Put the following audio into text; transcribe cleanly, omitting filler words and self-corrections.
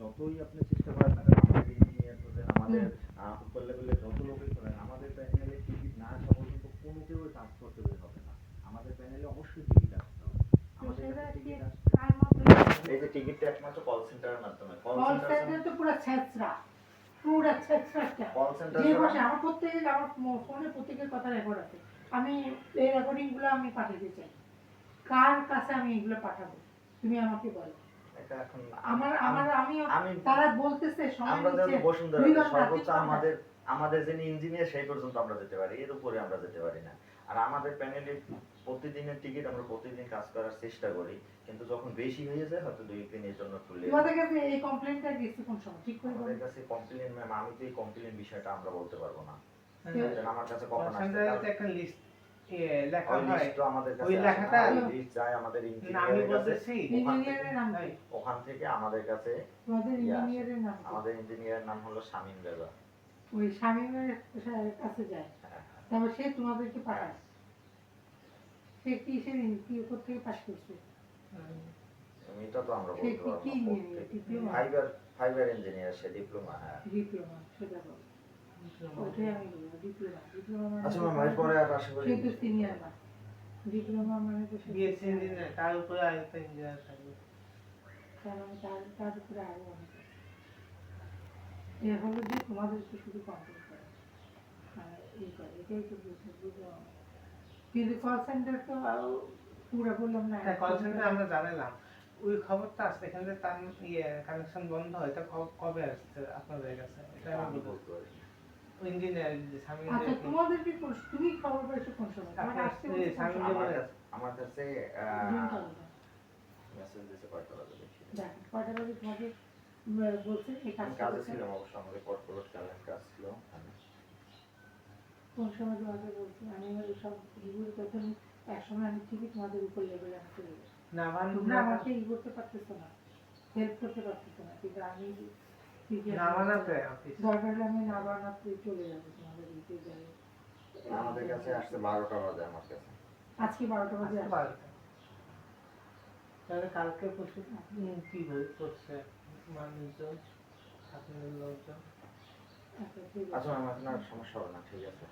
যতই আপনি চেষ্টা করেন না কেন, আমাদের ইঞ্জিনিয়ার বলেন, আমাদের উপর লেভেলের যত লোকই করেন, আমাদের প্যানেলে টিকিট না আসা পর্যন্ত কোনো কেউ কাজ করতে বের হবে না। আমাদের প্যানেলে অবশ্যই টিকিট আসতে হবে। আমাদের কাছে টিকিট এই যে টিকিটটা একমাত্র কল সেন্টারের মাধ্যমে। কল সেন্টার তো পুরো ছেঁচড়া, পুরো ছেঁচড়াটা। কল সেন্টার যে বসে আমার প্রত্যেকের, আমার ফোনে প্রত্যেকের কথা রেকর্ড আছে। আমি এই রেকর্ডিংগুলো আমি পাঠাতে চাই। কার কাছে আমি এগুলো পাঠাবো তুমি আমাকে বলো। এটা এখন আমি তারা বলতেছে আমরা যেন বসুন্ধরা সর্বোচ্চ আমাদের যিনি ইঞ্জিনিয়ার সেই পর্যন্ত আমরা যেতে পারি, এর উপরে আমরা যেতে পারি না। আর আমাদের প্যানেলে প্রতিদিনের টিকিট আমরা প্রতিদিন কাজ করার চেষ্টা করি, কিন্তু যখন বেশি হয়ে যায় হয়তো 2-3 দিনের জন্য তুলে। তোমাদের কাছে এই কমপ্লেইনটা গেছে কোন সময় ঠিক করে বলো। আমাদের কাছে কমপ্লেইন ম্যাম, আমি তো এই কমপ্লেইন বিষয়টা আমরা বলতে পারবো না। আমার কাছে কখন আসছে একটা লিস্ট লেখা হয়, লিস্ট তো আমাদের কাছে ওই লেখাটা লিস্ট যায় আমাদের ইঞ্জিনিয়ারের কাছে, ইঞ্জিনিয়ারের নাম কি? ওখান থেকে আমাদের কাছে তোমাদের ইঞ্জিনিয়ারের নাম কি? আমাদের ইঞ্জিনিয়ারের নাম হলো শামীম রেজা। ওই শামীমের কাছে যায়, তারপর সে তোমাদেরকে পাঠায়। সে কি সে কি করতে পাস করছে? এটা তো আমরা বলতে পারবো কি ডিপ্লোমা? ফাইবার ইঞ্জিনিয়ার, সে ডিপ্লোমা। হ্যাঁ ডিপ্লোমা, সেটা বল। ওটাই আমি বলবো ডিপ্লোমা। ডিপ্লোমা মানে আচ্ছা ম্যাম, এরপরে আর আশা করি সে তো সিনিয়র না। ডিপ্লোমা মানে তো বিএসসি ইঞ্জিনিয়ার, তার উপরে আরেকটা ইঞ্জিনিয়ার থাকবে, তার মানে তার উপরে আরো অনেক আছে। এ হলো যে তোমাদেরকে শুধু কন্ট্রোল করে, মানে এই করে, এটাই তো বুঝতে। কিন্তু কল সেন্টার তো পুরো বললাম না। কল সেন্টার আমরা জানালাম, ওই খবরটা আসছে এখানে যে তার কানেকশন বন্ধ হয়, এটা কবে আসছে আপনাদের কাছে? এটা আমি বলতে পারি ইঞ্জিনিয়ার যে স্বামী। আচ্ছা তোমাদেরকে তুমি খবর পাইছো কোন সময়? আমার কাছে মেসেজ দিতে কয়টা বাজে দেখি। দেখো কয়টা বাজে তোমাকে বলছে এই কাজে ছিলাম, অবশ্য আমাদের কর্পোরেট চ্যালেঞ্জ কাজ ছিল। কোন সময় তোমাকে বলছি আমি সব ইগুলো তখন একসময় আমি ঠিকই তোমাদের উপর লেভেলে আমি চলে গেছি। না তোমরা আমাকে ই করতে পারতেছো না, হেল্প করতে পারতেছো না, কিন্তু আমি দরকার হলে আমি না বানাতে চলে যাবো তোমাদের দিতে যাই। আমাদের কাছে আসতে 12টা বাজে আমার কাছে। আজকে 12টা বাজে আসছে। তাহলে কালকে পরশু কি করছে মানুষজন, আপনাদের লোকজন? আচ্ছা আমার সমস্যা হবে না, ঠিক আছে।